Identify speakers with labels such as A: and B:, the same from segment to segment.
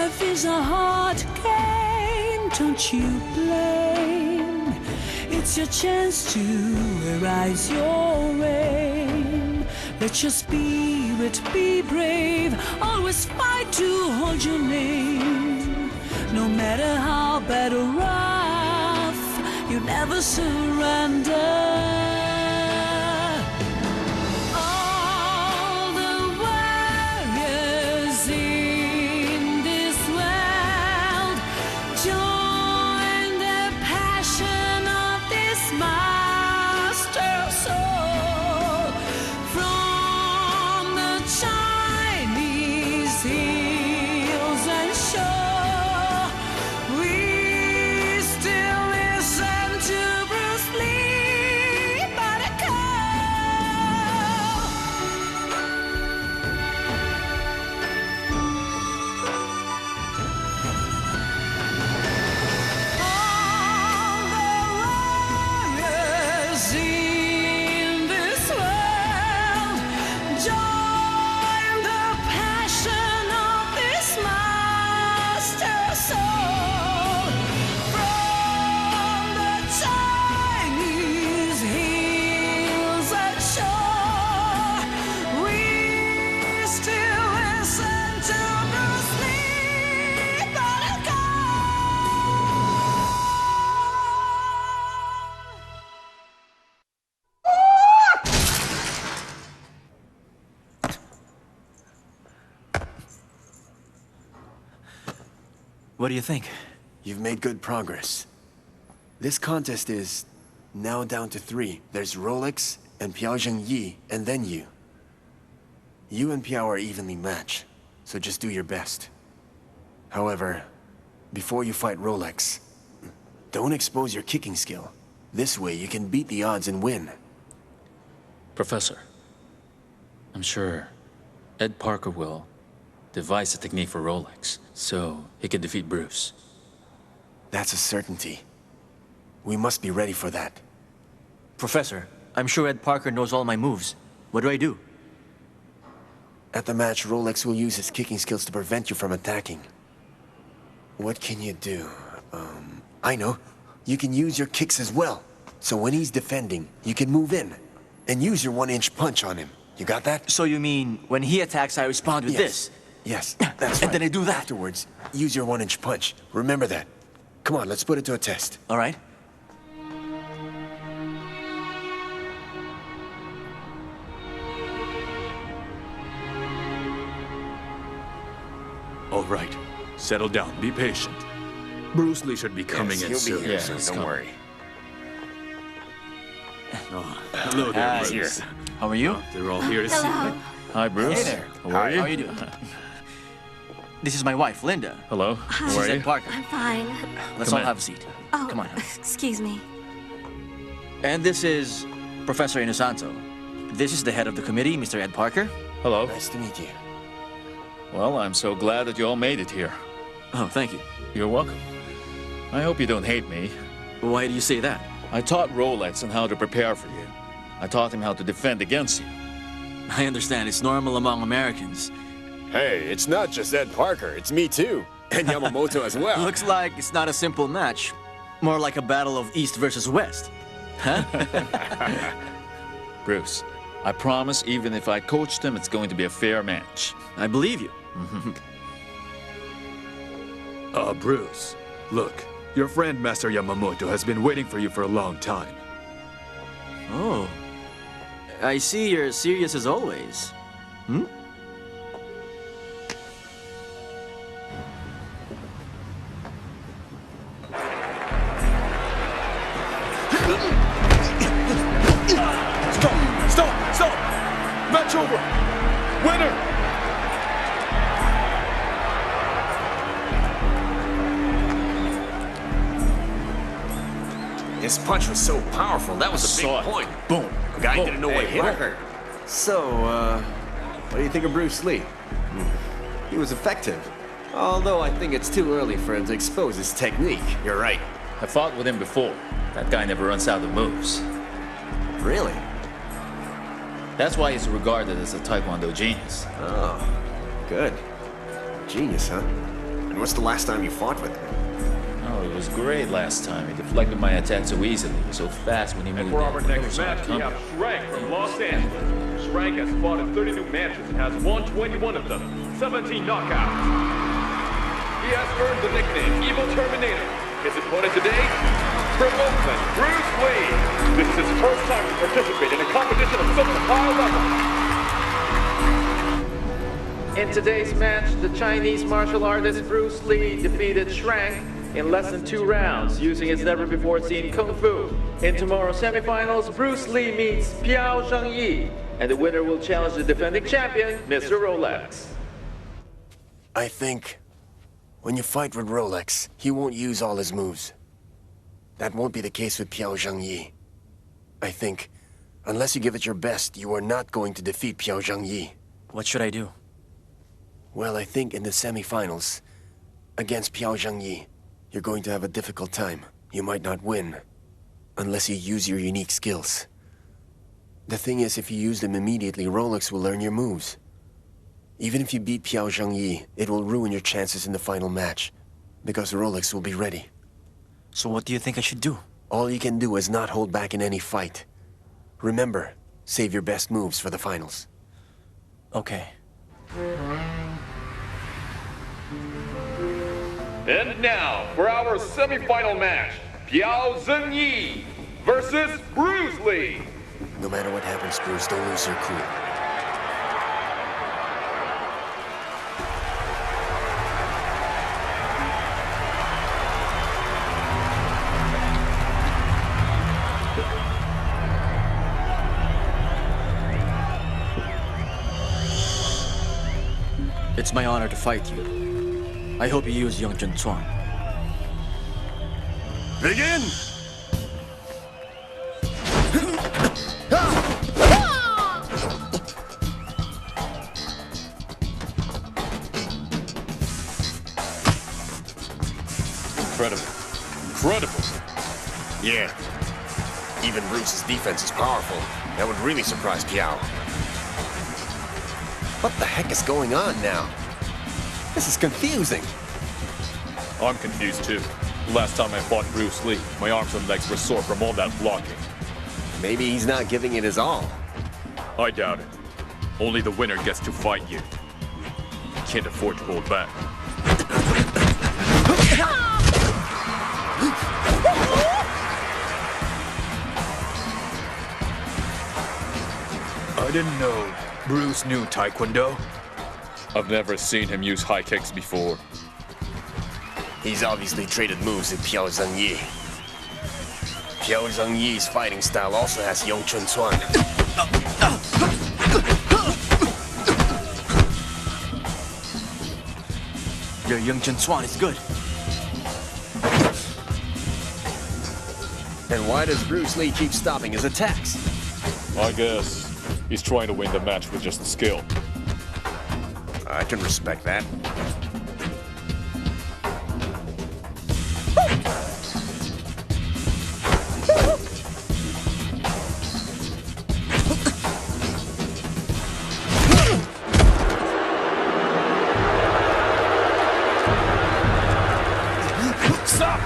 A: Life is a hard game, don't you blame. It's your chance to arise your aim. Let your spirit be brave, always fight to hold your name. No matter how bad or rough, you never surrender.
B: What do you think?
C: You've made good progress. This contest is now down to 3. There's Rolex and Piao Zhengyi, and then you. You and Piao are evenly matched, so just do your best. However, before you fight Rolex, don't expose your kicking skill. This way you can beat the odds and win.
D: Professor, I'm sure Ed Parker will devise a technique for Rolex, so he can defeat Bruce.
C: That's a certainty. We must be ready for that.
B: Professor, I'm sure Ed Parker knows all my moves. What do I do?
C: At the match, Rolex will use his kicking skills to prevent you from attacking. What can you do? I know. You can use your kicks as well. So when he's defending, you can move in and use your 1-inch punch on him. You got that?
B: So you mean, when he attacks, I respond with this?
C: Yes, that's right.
B: And then I do that?
C: Afterwards, use your 1-inch punch. Remember that. Come on, let's put it to a test.
B: All right.
E: All right. Settle down. Be patient. Bruce Lee should be coming in soon.
C: He'll be here soon, don't worry.
E: Oh, hello there, brothers.
B: How are you?
E: They're all here to see me.
D: Hi, Bruce.
B: Hey there.
D: How are you?
B: How are you doing? This is my wife, Linda.
D: Hello.
F: Hi.
D: How
B: This
D: are
B: is
D: you?
B: Ed Parker.
F: I'm fine.
B: Let's
D: Come
B: all
D: in.
B: have a seat.
F: Oh,
B: Come on.
F: excuse me.
B: And this is Professor Inosanto. This is the head of the committee, Mr. Ed Parker.
D: Hello.
C: Nice to meet you.
D: Well, I'm so glad that you all made it here.
B: Oh, thank you.
D: You're welcome. I hope you don't hate me.
B: Why do you say that?
D: I taught Rolex on how to prepare for you. I taught him how to defend against you.
B: I understand it's normal among Americans.
G: Hey, it's not just Ed Parker, it's me too. And Yamamoto as well.
B: Looks like it's not a simple match. More like a battle of East versus West. Huh?
D: Bruce, I promise even if I coached him, it's going to be a fair match.
B: I believe you.
E: Bruce, look. Your friend Master Yamamoto has been waiting for you for a long time.
B: Oh. I see you're serious as always. Hmm?
E: Stop! Match over! Winner!
G: His punch was so powerful, that was a
D: Saw
G: big
D: it.
G: point.
D: Boom.
G: The guy
D: Boom.
G: didn't know what hit him.
H: Parker. So, what do you think of Bruce Lee? He was effective. Although I think it's too early for him to expose his technique.
G: You're right.
D: I fought with him before. That guy never runs out of moves.
H: Really?
D: That's why he's regarded as a Taekwondo genius.
H: Oh, good. Genius, huh? And what's the last time you fought with him?
D: Oh, it was great last time. He deflected my attack so easily. He was so fast when he moved
F: And for our
D: in.
F: next
D: Never
F: match,
D: saw
F: we
D: it
F: have
D: coming.
F: Shrank from Los Angeles. Shrank has fought in 32 matches and has won 21 of them, 17 knockouts. He has earned the nickname Evil Terminator. His opponent today, Promotion Bruce Lee. This is his first time to participate in a competition of such a high level.
I: In today's match, the Chinese martial artist Bruce Lee defeated Shrank in less than 2 rounds using his never-before-seen Kung Fu. In tomorrow's semifinals, Bruce Lee meets Piao Zhengyi, and the winner will challenge the defending champion, Mr. Rolex.
C: I think when you fight with Rolex, he won't use all his moves. That won't be the case with Piao Zhengyi. I think, unless you give it your best, you are not going to defeat Piao Zhengyi.
B: What should I do?
C: Well, I think in the semifinals, against Piao Zhengyi, you're going to have a difficult time. You might not win, unless you use your unique skills. The thing is, if you use them immediately, Rolex will learn your moves. Even if you beat Piao Zhengyi, it will ruin your chances in the final match, because Rolex will be ready.
B: So what do you think I should do?
C: All you can do is not hold back in any fight. Remember, save your best moves for the finals.
B: Okay.
F: And now, for our semifinal match, Piao Zhengyi versus Bruce Lee.
C: No matter what happens, Bruce, don't lose your cool.
B: It's my honor to fight you. I hope you use Young Chun Chuan.
C: Begin!
E: Incredible. Incredible.
H: Yeah. Even Bruce's defense is powerful. That would really surprise Piao. What the heck is going on now? This is confusing.
E: I'm confused too. Last time I fought Bruce Lee, my arms and legs were sore from all that blocking.
H: Maybe he's not giving it his all.
E: I doubt it. Only the winner gets to fight you. Can't afford to hold back. I didn't know Bruce knew Taekwondo. I've never seen him use high kicks before.
C: He's obviously traded moves with Piao Zhengyi. Piao Zhengyi's fighting style also has Young Chun Chuan.
B: Your Young Chun Chuan is good.
H: And why does Bruce Lee keep stopping his attacks?
E: I guess he's trying to win the match with just skill.
H: I can respect that.
E: Stop!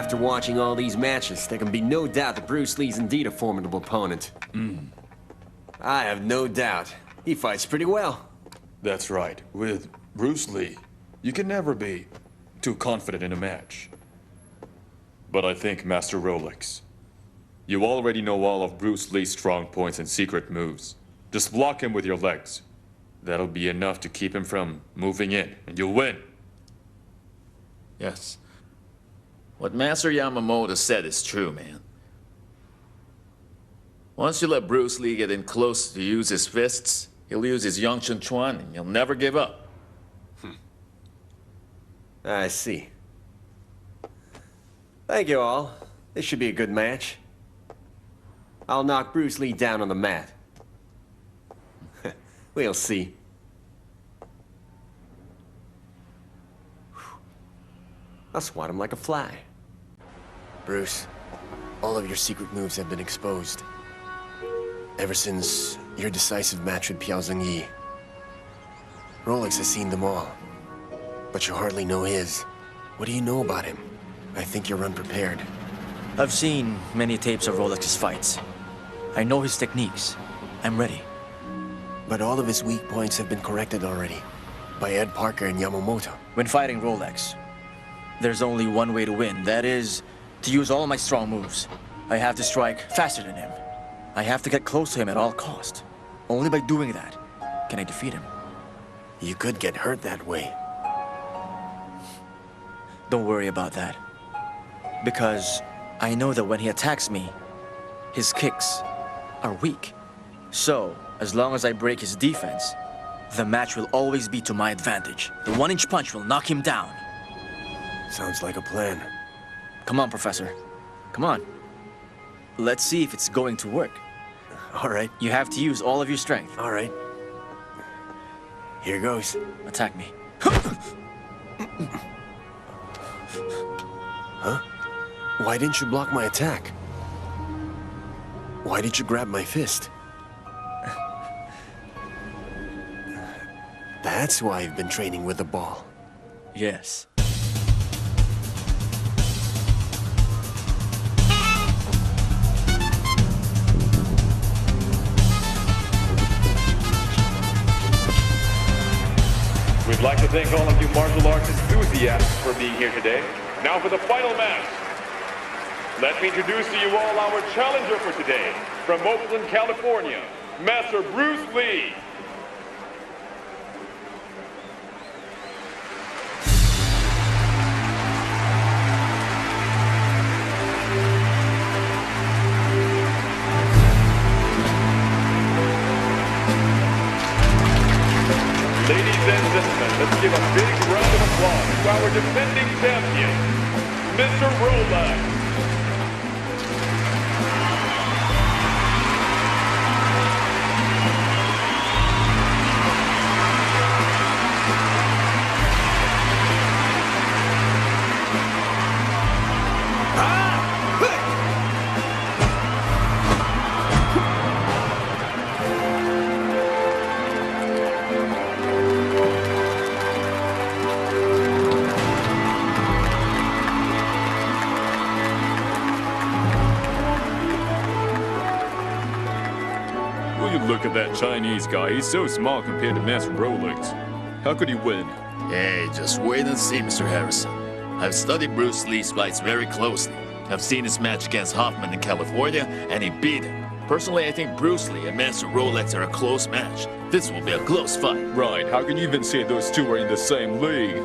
H: After watching all these matches, there can be no doubt that Bruce Lee's indeed a formidable opponent. I have no doubt. He fights pretty well.
E: That's right. With Bruce Lee, you can never be too confident in a match. But I think, Master Rolex, you already know all of Bruce Lee's strong points and secret moves. Just block him with your legs. That'll be enough to keep him from moving in, and you'll win.
I: Yes. What Master Yamamoto said is true, man. Once you let Bruce Lee get in close to use his fists, he'll use his Yang Chun Chuan and he'll never give up.
H: I see. Thank you all. This should be a good match. I'll knock Bruce Lee down on the mat. We'll see. I'll swat him like a fly.
C: Bruce, all of your secret moves have been exposed. Ever since your decisive match with Piao Zhengyi. Rolex has seen them all. But you hardly know his. What do you know about him? I think you're unprepared.
B: I've seen many tapes of Rolex's fights. I know his techniques. I'm ready.
C: But all of his weak points have been corrected already. By Ed Parker and Yamamoto.
B: When fighting Rolex, there's only one way to win. That is, to use all my strong moves. I have to strike faster than him. I have to get close to him at all cost. Only by doing that can I defeat him.
C: You could get hurt that way.
B: Don't worry about that. Because I know that when he attacks me, his kicks are weak. So, as long as I break his defense, the match will always be to my advantage. The one-inch punch will knock him down.
C: Sounds like a plan.
B: Come on, Professor. Come on. Let's see if it's going to work.
C: All right.
B: You have to use all of your strength.
C: All right. Here goes.
B: Attack me.
C: Huh? Why didn't you block my attack? Why did you grab my fist? That's why I've been training with the ball.
B: Yes.
F: We'd like to thank all of you martial arts enthusiasts for being here today. Now for the final match. Let me introduce to you all our challenger for today. From Oakland, California, Master Bruce Lee. Ladies and gentlemen, let's give a big round of applause to our defending champion, Mr. Rolex.
E: Look at that Chinese guy. He's so small compared to Master Rolex. How could he win?
J: Hey, just wait and see, Mr. Harrison. I've studied Bruce Lee's fights very closely. I've seen his match against Hoffman in California, and he beat him. Personally, I think Bruce Lee and Master Rolex are a close match. This will be a close fight.
E: Right, how can you even say those two are in the same league?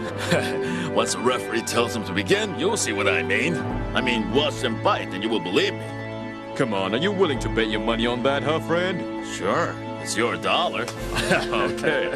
J: Once the referee tells them to begin, you'll see what I mean. I mean, watch them fight and you will believe me.
E: Come on, are you willing to bet your money on that, huh, friend?
J: Sure, it's your dollar.
E: Okay.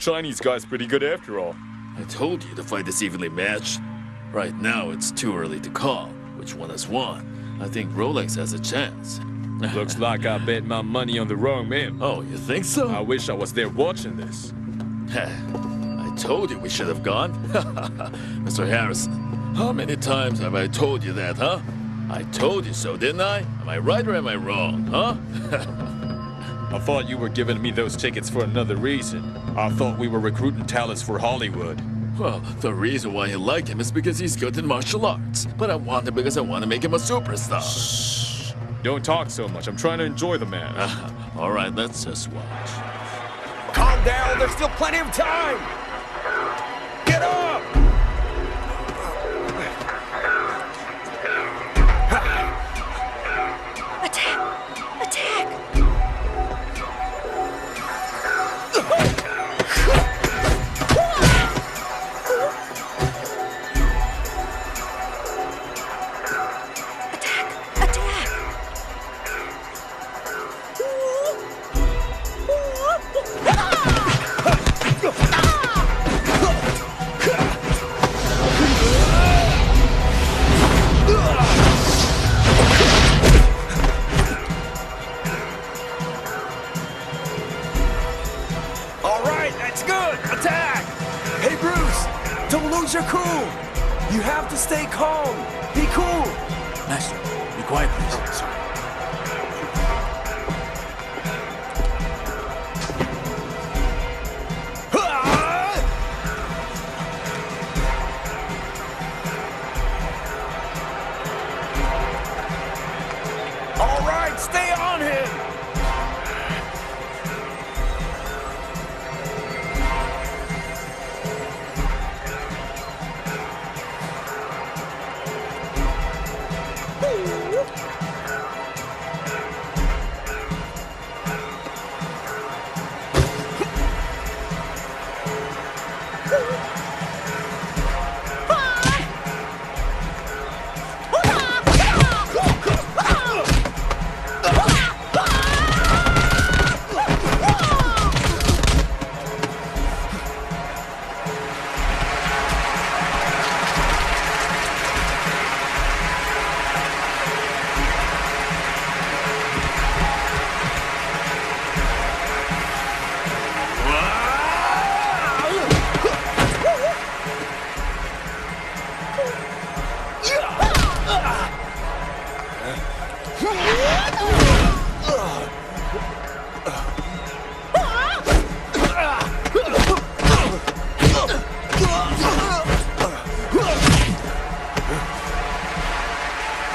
E: Chinese guy's pretty good after all.
J: I told you the fight is evenly matched. Right now, it's too early to call which one has won. I think Rolex has a chance.
E: Looks like I bet my money on the wrong man.
J: Oh, you think so?
E: I wish I was there watching this.
J: I told you we should have gone. Mr. Harrison, how many times have I told you that, huh? I told you so, didn't I? Am I right or am I wrong, huh?
E: I thought you were giving me those tickets for another reason. I thought we were recruiting talents for Hollywood.
J: Well, the reason why you like him is because he's good in martial arts. But I want him because I want to make him a superstar.
E: Shh. Don't talk so much. I'm trying to enjoy the match.
J: All right, let's just watch.
G: Calm down, there's still plenty of time! Get up!
A: Attack! Attack!
G: All right, that's good! Attack! Hey, Bruce! Don't lose your cool! You have to stay calm! Be cool!
B: Master, be quiet, please.
C: Oh, sorry.
G: All right, stay on him!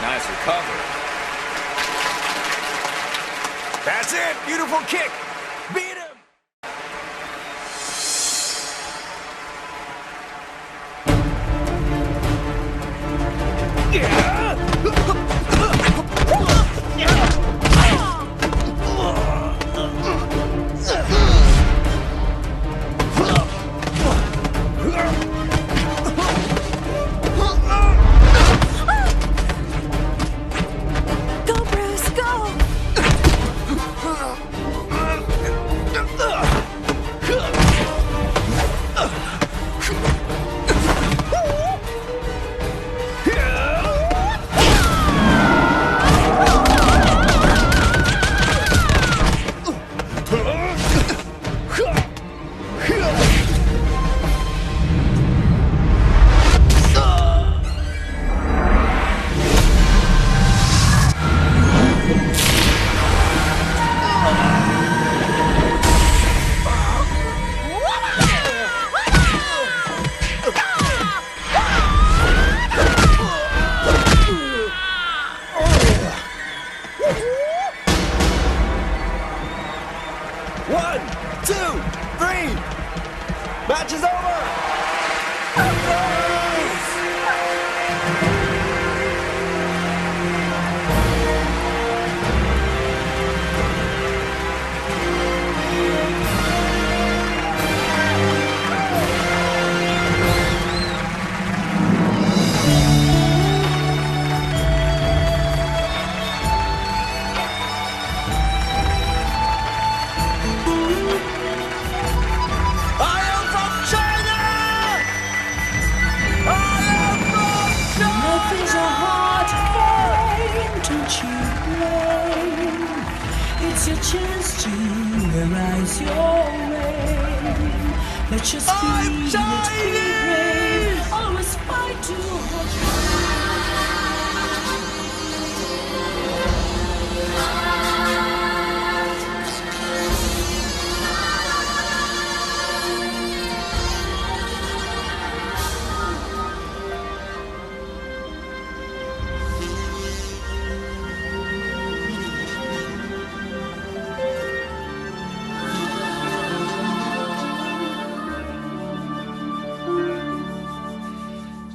E: Nice recovery.
G: That's it! Beautiful kick! Beat him!
A: Go, Bruce, go! don't you blame. It's your chance to arise your reign. Let your spirit be brave. Always fight to hold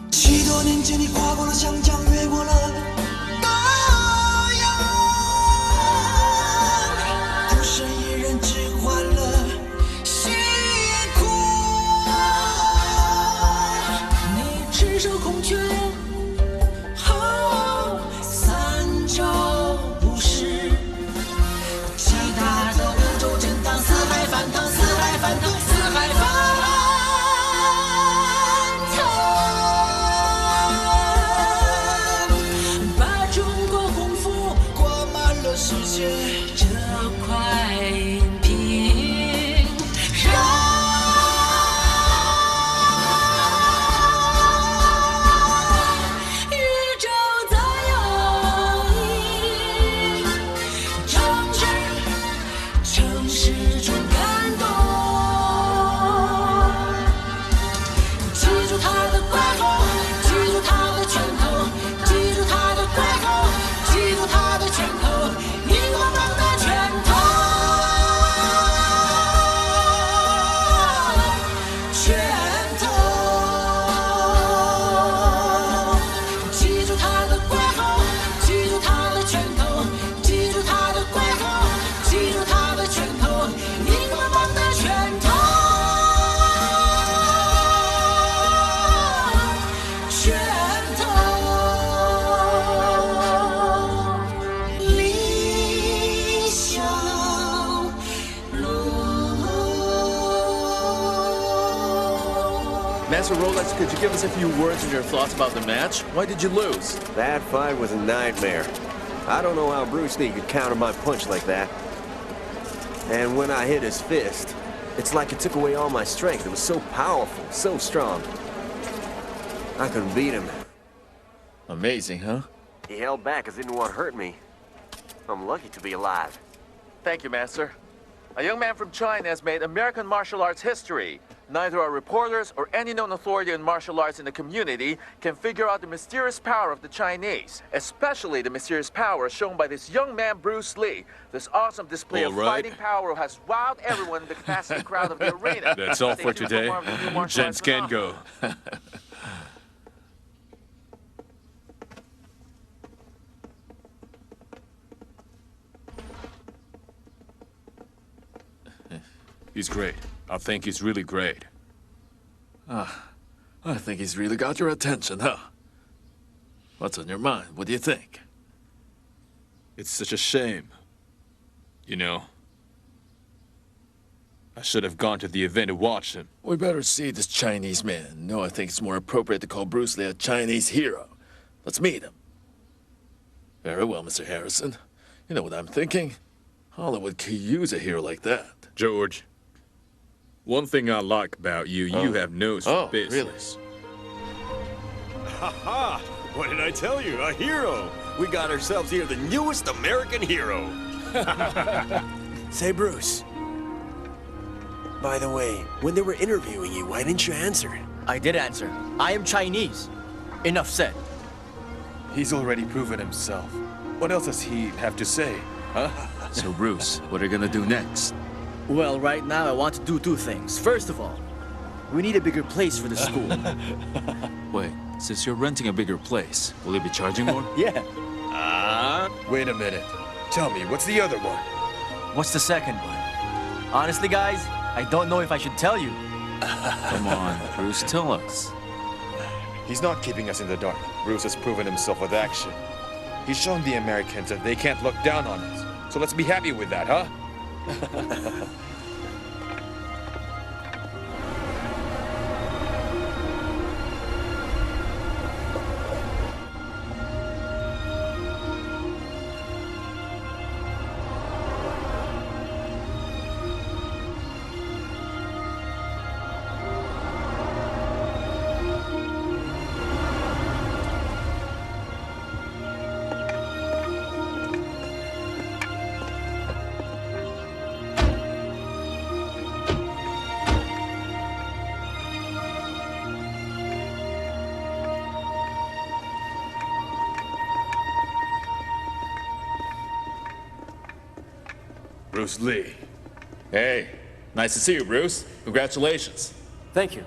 K: 许多年前，你跨过了湘江，越过了大洋，孤身一人只换了辛苦。
A: 你赤手空拳，
K: 三招不是，极大的宇宙震荡，四海翻腾，四海翻腾，四海翻腾。世界这块平让宇宙在摇曳，城市中感动。记住他的怪吼，记住他的拳头，记住他的怪吼，记住他的拳头。
I: Master Rolex, could you give us a few words and your thoughts about the match? Why did you lose?
H: That fight was a nightmare. I don't know how Bruce Lee could counter my punch like that. And when I hit his fist, it's like it took away all my strength. It was so powerful, so strong. I couldn't beat him.
J: Amazing, huh?
H: He held back because he didn't want to hurt me. I'm lucky to be alive.
I: Thank you, Master. A young man from China has made American martial arts history. Neither our reporters or any known authority in martial arts in the community can figure out the mysterious power of the Chinese, especially the mysterious power shown by this young man, Bruce Lee. This awesome display of fighting power has wowed everyone in the capacity crowd of the arena.
E: That's all for today. Gents can go. He's great. I think he's really great.
J: I think he's really got your attention, huh? What's on your mind? What do you think?
E: It's such a shame. You know, I should have gone to the event to watch him.
J: We better see this Chinese man. No, I think it's more appropriate to call Bruce Lee a Chinese hero. Let's meet him. Very well, Mr. Harrison. You know what I'm thinking? Hollywood could use a hero like that.
E: George, one thing I like about you, you have nose for business.
J: Really?
H: Ha! What did I tell you? A hero! We got ourselves here the newest American hero.
C: Say, Bruce. By the way, when they were interviewing you, why didn't you answer?
B: I did answer. I am Chinese. Enough said.
E: He's already proven himself. What else does he have to say, huh?
D: So, Bruce, what are you gonna do next?
B: Well, right now I want to do two things. First of all, we need a bigger place for the school.
D: Wait, since you're renting a bigger place, will you be charging more?
B: Yeah.
E: Wait a minute. Tell me, what's the other one?
B: What's the second one? Honestly, guys, I don't know if I should tell you.
D: Come on, Bruce, tell us.
E: He's not keeping us in the dark. Bruce has proven himself with action. He's shown the Americans that they can't look down on us. So let's be happy with that, huh? Bruce Lee.
J: Hey, nice to see you, Bruce. Congratulations.
B: Thank you.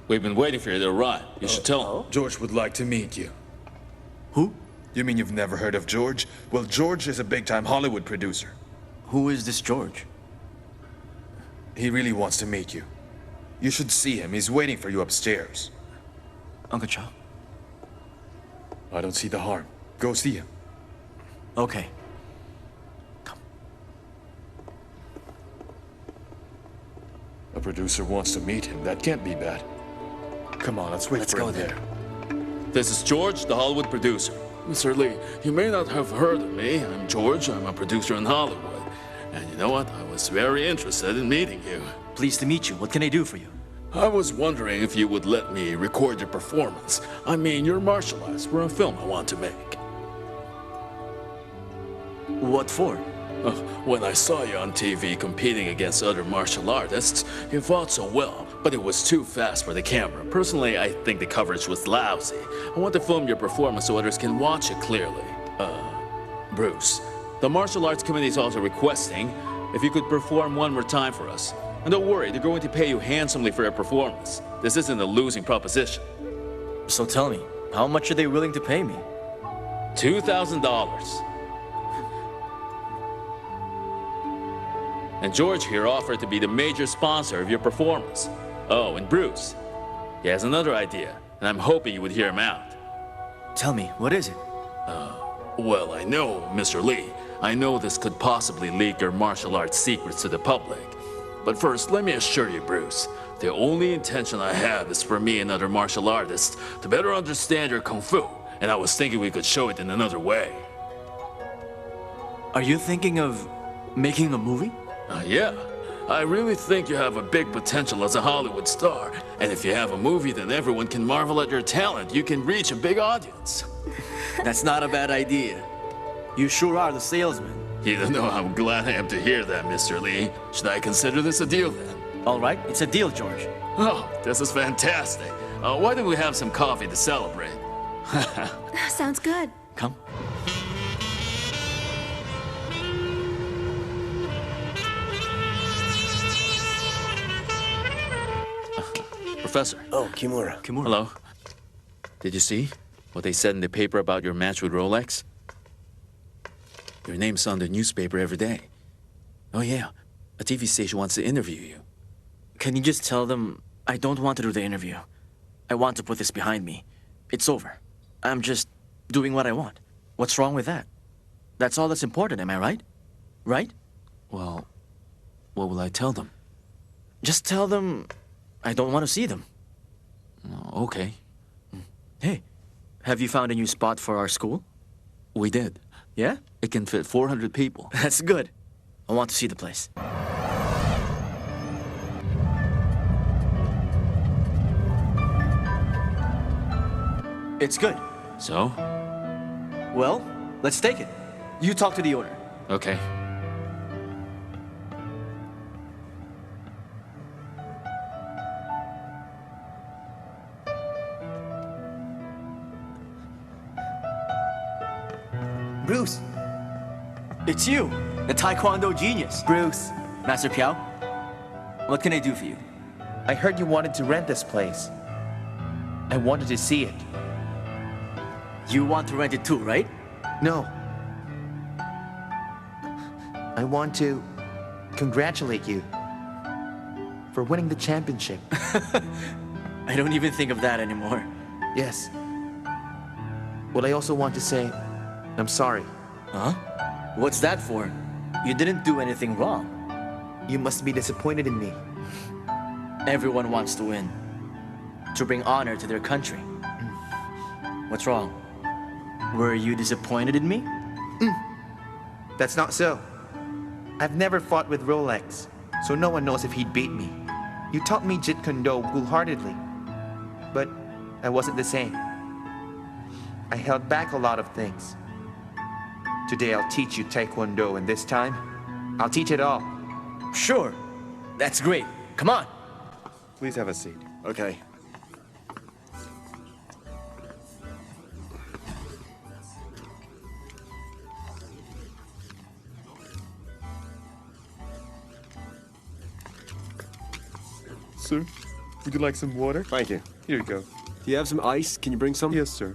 J: We've been waiting for you to arrive. You should tell him.
E: George would like to meet you.
B: Who?
E: You mean you've never heard of George? Well, George is a big-time Hollywood producer.
B: Who is this George?
E: He really wants to meet you. You should see him. He's waiting for you upstairs.
B: Uncle Chow.
E: I don't see the harm. Go see him.
B: Okay.
E: A producer wants to meet him. That can't be bad. Come on, let's wait
B: Let's
E: for
B: go
E: him there.
J: This is George, the Hollywood producer. Mr. Lee, you may not have heard of me. I'm George. I'm a producer in Hollywood. And you know what? I was very interested in meeting you.
B: Pleased to meet you. What can I do for you?
J: I was wondering if you would let me record your performance. I mean, your martial arts for a film I want to make.
B: What for?
J: When I saw you on TV competing against other martial artists, you fought so well, but it was too fast for the camera. Personally, I think the coverage was lousy. I want to film your performance so others can watch it clearly. Bruce, the martial arts committee is also requesting if you could perform one more time for us. And don't worry, they're going to pay you handsomely for your performance. This isn't a losing proposition.
B: So tell me, how much are they willing to pay me?
J: $2,000. And George here offered to be the major sponsor of your performance. Oh, and Bruce, he has another idea, and I'm hoping you would hear him out.
B: Tell me, what is it?
J: Well, I know, Mr. Lee, I know this could possibly leak your martial arts secrets to the public. But first, let me assure you, Bruce, the only intention I have is for me and other martial artists to better understand your kung fu, and I was thinking we could show it in another way.
B: Are you thinking of making a movie?
J: Yeah. I really think you have a big potential as a Hollywood star. And if you have a movie, then everyone can marvel at your talent. You can reach a big audience.
B: That's not a bad idea. You sure are the salesman.
J: You don't know how glad I am to hear that, Mr. Lee. Should I consider this a deal then?
B: All right, it's a deal, George.
J: Oh, this is fantastic. Why don't we have some coffee to celebrate?
L: Sounds good.
B: Come.
J: Professor.
C: Oh, Kimura.
J: Hello. Did you see what they said in the paper about your match with Rolex? Your name's on the newspaper every day. Oh yeah, a TV station wants to interview you.
B: Can you just tell them I don't want to do the interview? I want to put this behind me. It's over. I'm just doing what I want. What's wrong with that? That's all that's important, am I right? Right?
J: Well, what will I tell them?
B: Just tell them I don't want to see them.
J: Oh, okay.
B: Hey, have you found a new spot for our school?
J: We did.
B: Yeah?
J: It can fit 400 people.
B: That's good. I want to see the place. It's good.
J: So?
B: Well, let's take it. You talk to the owner.
J: Okay.
B: Bruce. It's you, the Taekwondo genius.
M: Bruce,
B: Master Piao, what can I do for you?
M: I heard you wanted to rent this place. I wanted to see it.
B: You want to rent it too, right?
M: No. I want to congratulate you for winning the championship.
B: I don't even think of that anymore.
M: Yes. Well, I also want to say I'm sorry.
B: Huh? What's that for? You didn't do anything wrong.
M: You must be disappointed in me.
B: Everyone wants to win. To bring honor to their country. What's wrong? Were you disappointed in me?
M: That's not so. I've never fought with Rolex, so no one knows if he'd beat me. You taught me Jeet Kune Do wholeheartedly, but I wasn't the same. I held back a lot of things. Today I'll teach you Taekwondo, and this time, I'll teach it all.
B: Sure. That's great. Come on.
C: Please have a seat. Okay.
E: sir. Would you like some water?
C: Thank you.
E: Here you go.
C: Do you have some ice? Can you bring some?
E: Yes, sir.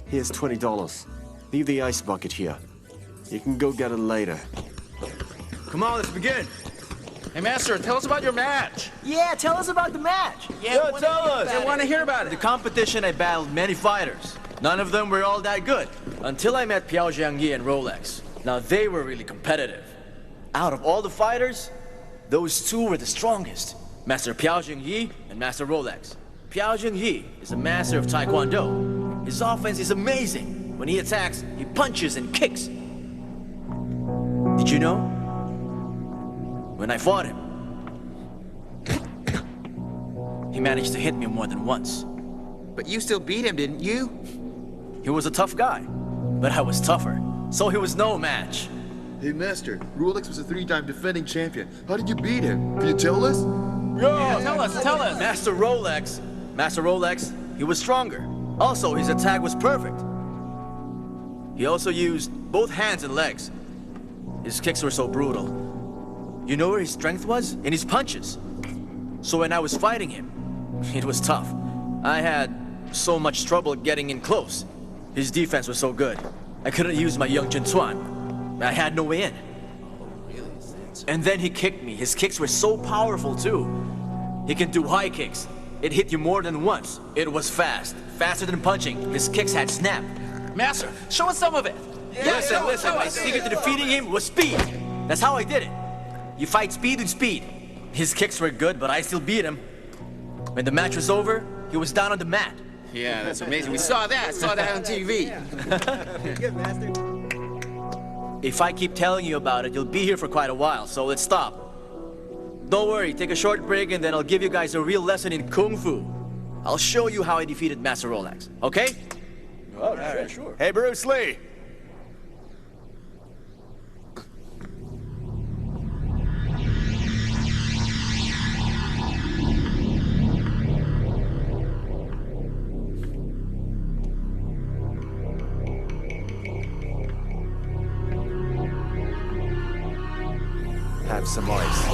C: Here's $20. Leave the ice bucket here. You can go get it later.
B: Come on, let's begin.
I: Hey, Master, tell us about your match.
B: Yeah, tell us about the match.
I: Yeah, tell us. I want to hear about
B: The
I: it.
B: competition, I battled many fighters. None of them were all that good. Until I met Piao Jiangyi and Rolex. Now they were really competitive. Out of all the fighters, those two were the strongest. Master Piao Jiangyi and Master Rolex. Piao Jiangyi is a master of Taekwondo. His offense is amazing. When he attacks, he punches and kicks. Did you know? When I fought him, he managed to hit me more than once.
M: But you still beat him, didn't you?
B: He was a tough guy, but I was tougher, so he was no match.
N: Hey, Master, Rolex was a 3-time defending champion. How did you beat him? Can you tell us?
I: Yeah, tell us.
B: Master Rolex, he was stronger. Also, his attack was perfect. He also used both hands and legs. His kicks were so brutal. You know where his strength was? In his punches. So when I was fighting him, it was tough. I had so much trouble getting in close. His defense was so good. I couldn't use my Young Jin Chuan. I had no way in. And then he kicked me. His kicks were so powerful too. He can do high kicks. It hit you more than once. It was fast. Faster than punching. His kicks had snap.
I: Master, show us some of it.
B: Listen. My secret to defeating him was speed. That's how I did it. You fight speed with speed. His kicks were good, but I still beat him. When the match was over, he was down on the mat.
M: Yeah, that's amazing. We saw that on TV.
B: If I keep telling you about it, you'll be here for quite a while, so let's stop. Don't worry, take a short break and then I'll give you guys a real lesson in Kung Fu. I'll show you how I defeated Master Rolex, okay?
C: All right, sure. Hey, Bruce Lee! Have some ice.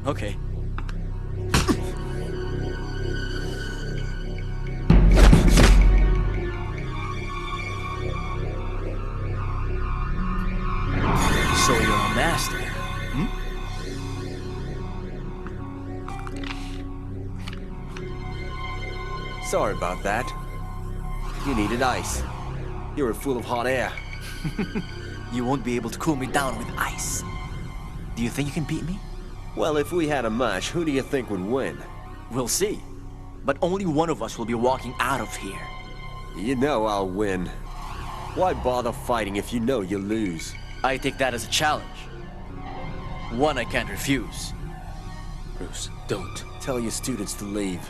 B: Okay. So you're a master, hmm?
C: Sorry about that. You needed ice. You were full of hot air.
B: You won't be able to cool me down with ice. Do you think you can beat me?
C: Well, if we had a match, who do you think would win?
B: We'll see. But only one of us will be walking out of here.
C: You know I'll win. Why bother fighting if you know you'll lose?
B: I take that as a challenge. One I can't refuse.
D: Bruce, don't.
C: Tell your students to leave.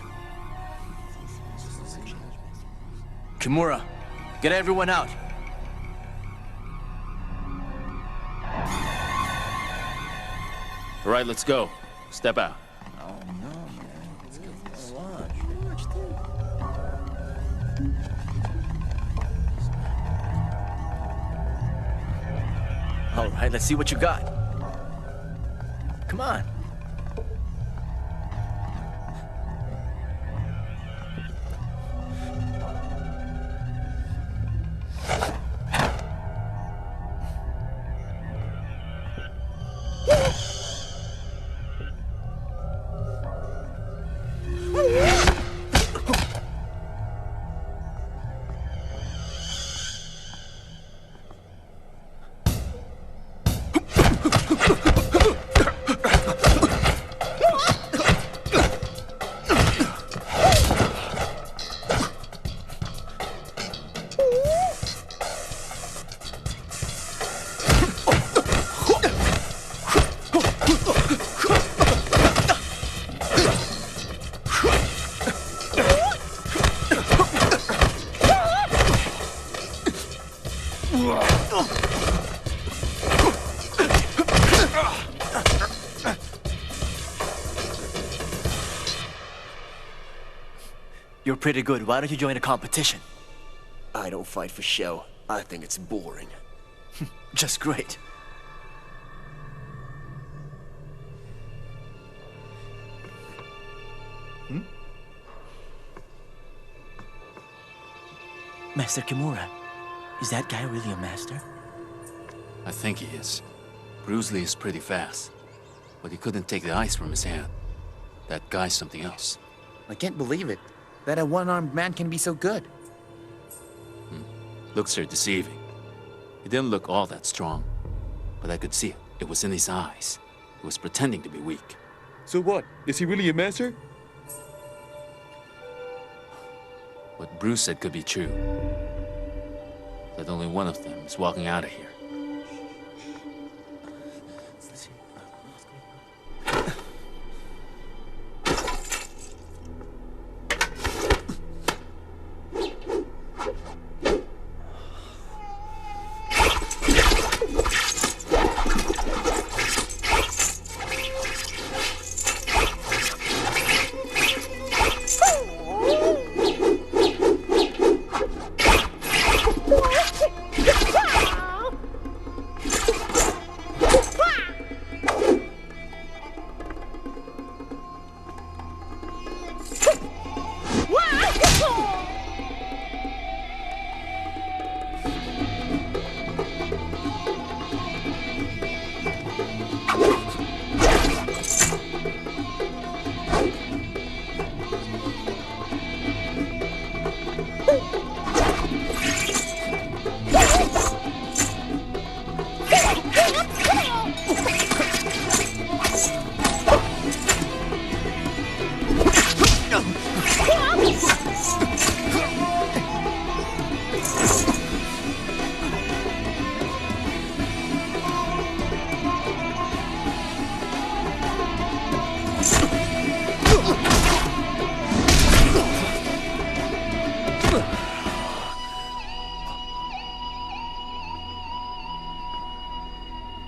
B: Kimura, get everyone out.
D: All right, let's go. Step out.
B: All right, let's see what you got. Come on. You're pretty good. Why don't you join a competition?
C: I don't fight for show. I think it's boring.
B: Just great. Master Kimura, is that guy really a master?
J: I think he is. Bruce Lee is pretty fast, but he couldn't take the ice from his hand. That guy's something else.
M: I can't believe it. That a one-armed man can be so good.
J: Looks are deceiving. He didn't look all that strong, but I could see it. It was in his eyes. He was pretending to be weak.
E: So what? Is he really a master?
J: What Bruce said could be true. That only one of them is walking out of here.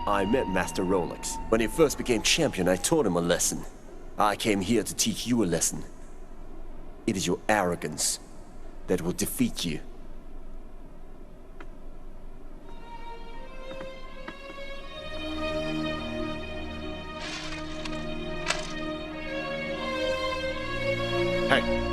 C: I met Master Rolex. When he first became champion, I taught him a lesson. I came here to teach you a lesson. It is your arrogance that will defeat you. Hey.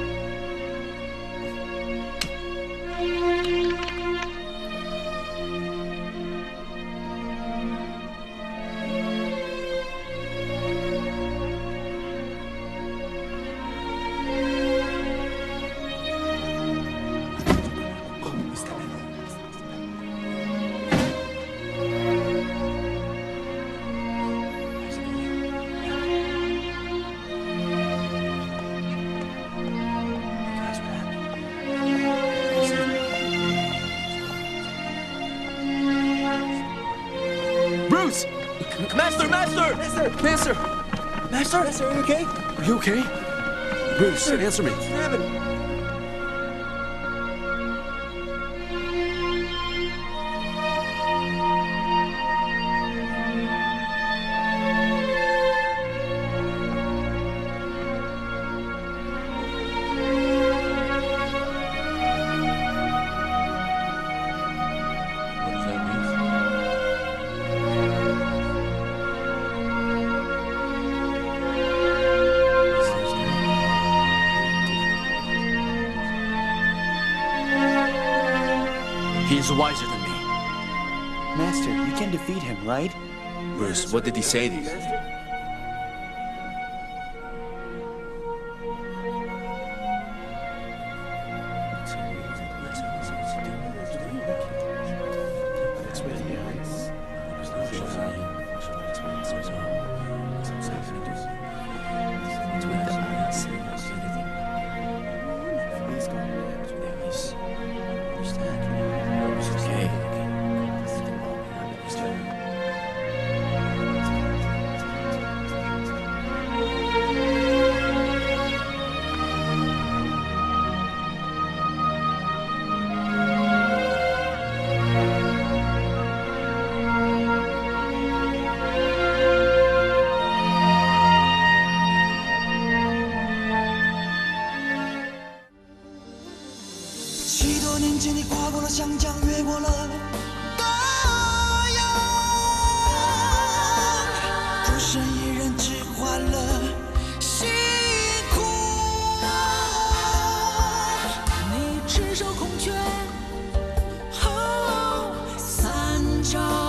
B: Bruce! Master! Master! Master! Master!
G: Master, are you okay?
B: Are you okay?
G: Bruce, answer me.
B: What's happening? He is wiser than me.
M: Master, you can defeat him, right?
J: Bruce, what did he say to you?
K: 州。